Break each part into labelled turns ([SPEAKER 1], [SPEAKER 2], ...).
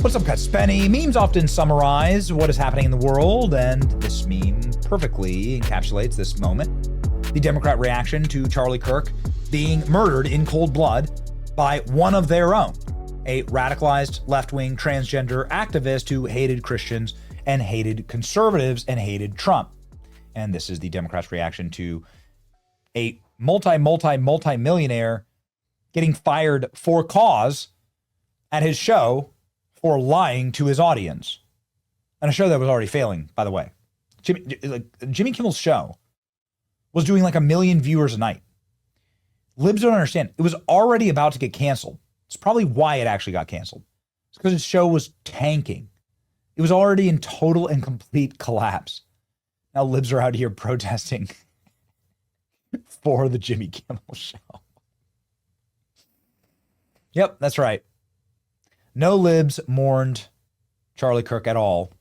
[SPEAKER 1] What's up, guys? Spenny. Memes often summarize what is happening in the world, and this meme perfectly encapsulates this moment. The Democrat reaction to Charlie Kirk being murdered in cold blood by one of their own, a radicalized left-wing transgender activist who hated Christians and hated conservatives and hated Trump. And this is the Democrats' reaction to a multi-millionaire getting fired for cause at his show for lying to his audience. And a show that was already failing, by the way. Jimmy Kimmel's show was doing like 1 million viewers a night. Libs don't understand. It was already about to get canceled. It's probably why it actually got canceled. It's because his show was tanking. It was already in total and complete collapse. Now libs are out here protesting for the Jimmy Kimmel show. Yep, that's right. No libs mourned Charlie Kirk at all,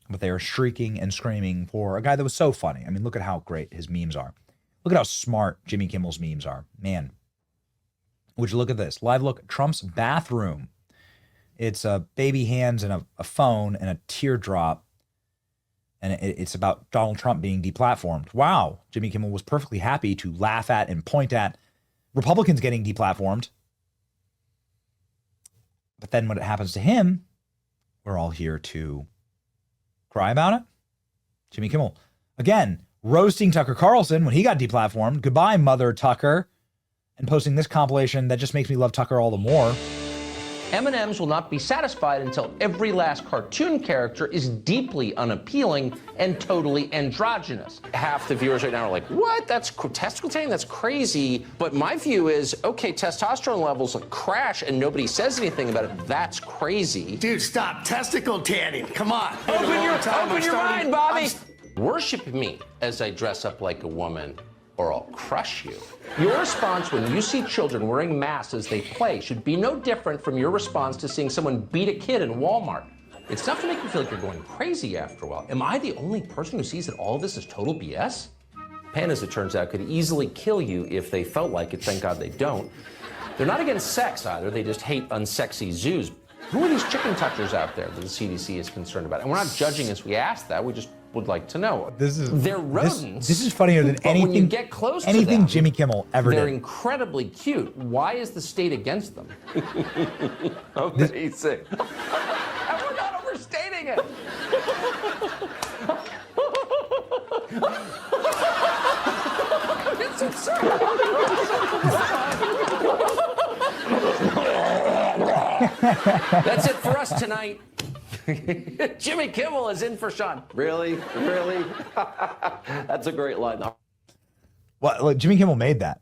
[SPEAKER 1] but they are shrieking and screaming for a guy that was so funny. I mean, look at how great his memes are. Look at how smart Jimmy Kimmel's memes are. Man. Would you look at this? Live look, Trump's bathroom. It's baby hands and a phone and a teardrop. And it's about Donald Trump being deplatformed. Wow. Jimmy Kimmel was perfectly happy to laugh at and point at Republicans getting deplatformed. But then when it happens to him, we're all here to cry about it. Jimmy Kimmel, again, roasting Tucker Carlson when he got deplatformed. Goodbye, Mother Tucker. And posting this compilation that just makes me love Tucker all the more.
[SPEAKER 2] M&Ms will not be satisfied until every last cartoon character is deeply unappealing and totally androgynous. Half the viewers right now are like, what? That's testicle tanning? That's crazy. But my view is, okay, testosterone levels crash and nobody says anything about it. That's crazy.
[SPEAKER 3] Dude, stop testicle tanning. Come on.
[SPEAKER 2] Open your mind, Bobby. Worship me as I dress up like a woman, or I'll crush you. Your response when you see children wearing masks as they play should be no different from your response to seeing someone beat a kid in Walmart. It's enough to make you feel like you're going crazy after a while. Am I the only person who sees that all of this is total BS? Pandas, it turns out, could easily kill you if they felt like it. Thank God they don't. They're not against sex either. They just hate unsexy zoos. Who are these chicken touchers out there that the CDC is concerned about? And we're not judging as we ask that. We just would like to know. They're rodents.
[SPEAKER 1] This is funnier than anything.
[SPEAKER 2] When you get close to
[SPEAKER 1] anything
[SPEAKER 2] them,
[SPEAKER 1] Jimmy Kimmel ever
[SPEAKER 2] they're
[SPEAKER 1] did.
[SPEAKER 2] incredibly cute. Why is the state against them? Amazing. And we're not overstating it. It's absurd. That's it for us tonight. Jimmy Kimmel is in for Sean.
[SPEAKER 4] Really? Really? That's a great line.
[SPEAKER 1] Well, look, Jimmy Kimmel made that.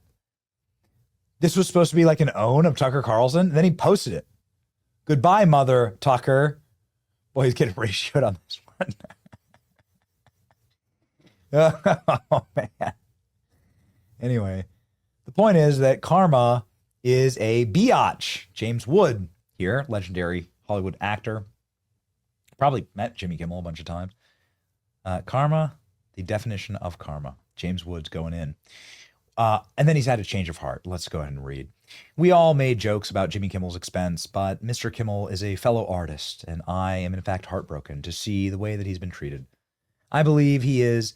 [SPEAKER 1] This was supposed to be like an own of Tucker Carlson. Then he posted it. Goodbye, Mother Tucker. Boy, he's getting ratioed on this one. Oh, man. Anyway, the point is that karma is a biatch. James Wood here, legendary Hollywood actor. Probably met Jimmy Kimmel a bunch of times. Karma, the definition of karma. James Wood's going in. And then he's had a change of heart. Let's go ahead and read. We all made jokes about Jimmy Kimmel's expense, but Mr. Kimmel is a fellow artist, and I am in fact heartbroken to see the way that he's been treated. I believe he is,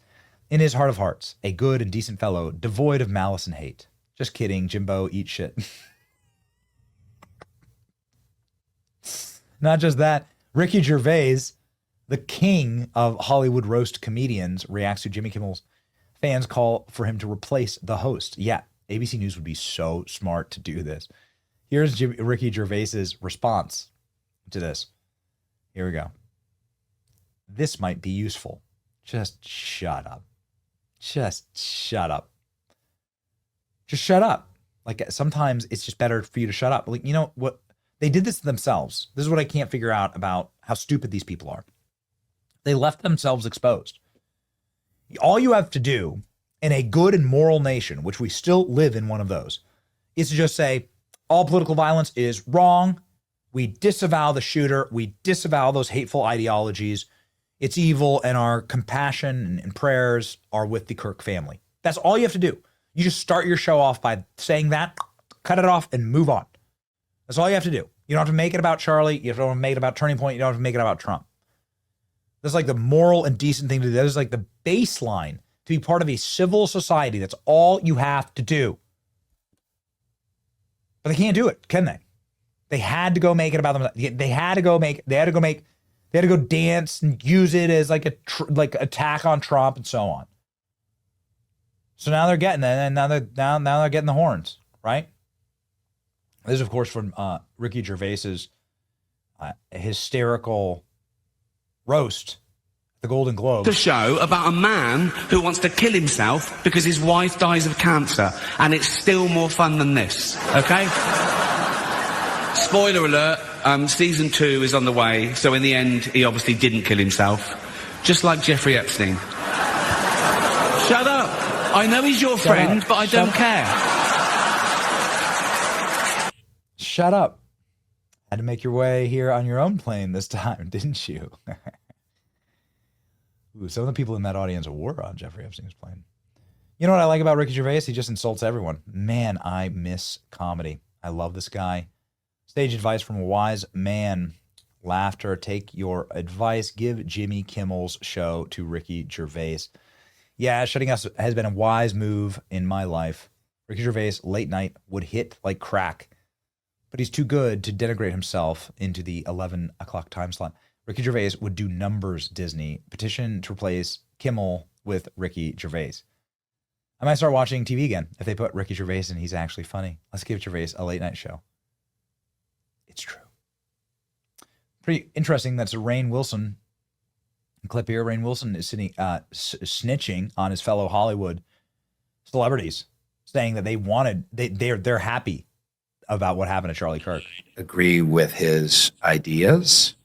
[SPEAKER 1] in his heart of hearts, a good and decent fellow, devoid of malice and hate. Just kidding, Jimbo, eat shit. Not just that, Ricky Gervais, the king of Hollywood roast comedians, reacts to Jimmy Kimmel's fans' call for him to replace the host. Yeah, ABC News would be so smart to do this. Here's Ricky Gervais's response to this. Here we go. This might be useful. Just shut up. Just shut up. Just shut up. Like, sometimes it's just better for you to shut up. Like, you know what? They did this to themselves. This is what I can't figure out about how stupid these people are. They left themselves exposed. All you have to do in a good and moral nation, which we still live in one of those, is to just say, all political violence is wrong. We disavow the shooter. We disavow those hateful ideologies. It's evil, and our compassion and prayers are with the Kirk family. That's all you have to do. You just start your show off by saying that, cut it off, and move on. That's all you have to do. You don't have to make it about Charlie. You don't have to make it about Turning Point. You don't have to make it about Trump. That's like the moral and decent thing to do. That is like the baseline to be part of a civil society. That's all you have to do. But they can't do it, can they? They had to go make it about them. They had to go dance and use it as like attack on Trump and so on. So now they're getting it, and now they're getting the horns, right? This is, of course, from Ricky Gervais's hysterical roast at the Golden Globes.
[SPEAKER 5] The show about a man who wants to kill himself because his wife dies of cancer, and it's still more fun than this, okay? Spoiler alert, season 2 is on the way, so in the end, he obviously didn't kill himself, just like Jeffrey Epstein. Shut up. I know he's your friend, but I don't care.
[SPEAKER 1] Shut up. Had to make your way here on your own plane this time, didn't you? Ooh, some of the people in that audience were on Jeffrey Epstein's plane. You know what I like about Ricky Gervais? He just insults everyone. Man, I miss comedy. I love this guy. Stage advice from a wise man. Laughter. Take your advice. Give Jimmy Kimmel's show to Ricky Gervais. Yeah, shutting us has been a wise move in my life. Ricky Gervais, late night, would hit like crack. But he's too good to denigrate himself into the 11 o'clock time slot. Ricky Gervais would do numbers, Disney. Petition to replace Kimmel with Ricky Gervais. I might start watching TV again if they put Ricky Gervais and he's actually funny. Let's give Gervais a late night show. It's true. Pretty interesting. That's a Rainn Wilson clip here. Rainn Wilson is sitting, snitching on his fellow Hollywood celebrities, saying that they're happy about what happened to Charlie Kirk.
[SPEAKER 6] Agree with his ideas.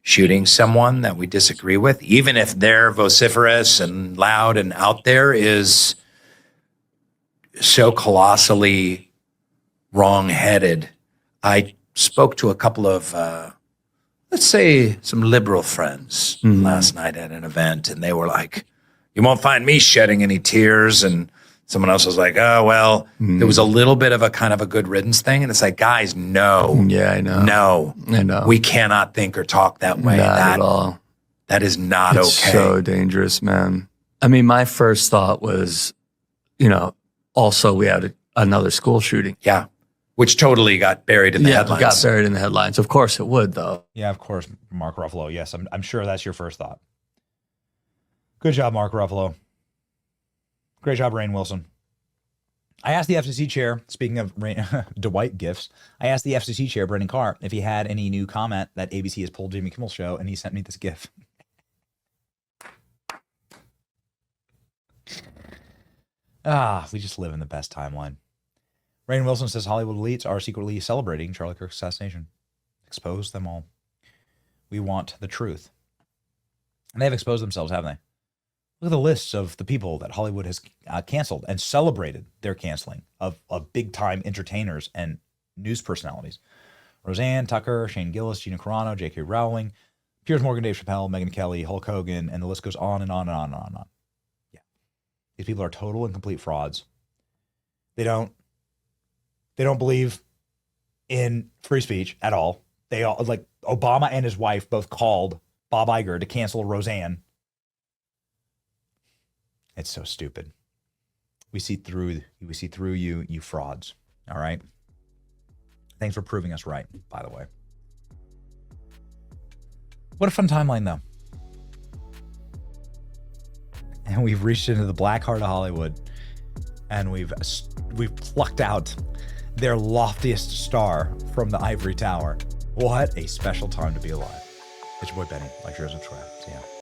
[SPEAKER 6] Shooting someone that we disagree with, even if they're vociferous and loud and out there, is so colossally wrong-headed. I spoke to a couple of, let's say, some liberal friends last night at an event, and they were like, you won't find me shedding any tears. And someone else was like, oh, well, there was a little bit of a kind of a good riddance thing. And it's like, guys, no.
[SPEAKER 7] Yeah, I know.
[SPEAKER 6] No.
[SPEAKER 7] I know.
[SPEAKER 6] We cannot think or talk that way.
[SPEAKER 7] Not at all.
[SPEAKER 6] That is not
[SPEAKER 7] It's
[SPEAKER 6] okay.
[SPEAKER 7] so dangerous, man. I mean, my first thought was, also we had another school shooting.
[SPEAKER 6] Yeah. Which totally got buried in the headlines.
[SPEAKER 7] Got buried in the headlines. Of course it would, though.
[SPEAKER 1] Yeah, of course, Mark Ruffalo. Yes, I'm sure that's your first thought. Good job, Mark Ruffalo. Great job, Rainn Wilson. I asked the FCC chair, speaking of Dwight gifts, I asked the FCC chair, Brendan Carr, if he had any new comment that ABC has pulled Jimmy Kimmel's show, and he sent me this gif. We just live in the best timeline. Rainn Wilson says Hollywood elites are secretly celebrating Charlie Kirk's assassination. Expose them all. We want the truth. And they've exposed themselves, haven't they? Look at the lists of the people that Hollywood has canceled and celebrated their canceling of big-time entertainers and news personalities. Roseanne, Tucker, Shane Gillis, Gina Carano, J.K. Rowling, Piers Morgan, Dave Chappelle, Megyn Kelly, Hulk Hogan, and the list goes on and on and on and on and on. Yeah. These people are total and complete frauds. They don't believe in free speech at all. They all, like Obama and his wife both called Bob Iger to cancel Roseanne. It's so stupid. We see through you, you frauds. All right. Thanks for proving us right, by the way. What a fun timeline, though. And we've reached into the black heart of Hollywood, and we've plucked out their loftiest star from the ivory tower. What a special time to be alive. It's your boy Benny. Like, share, subscribe. See ya.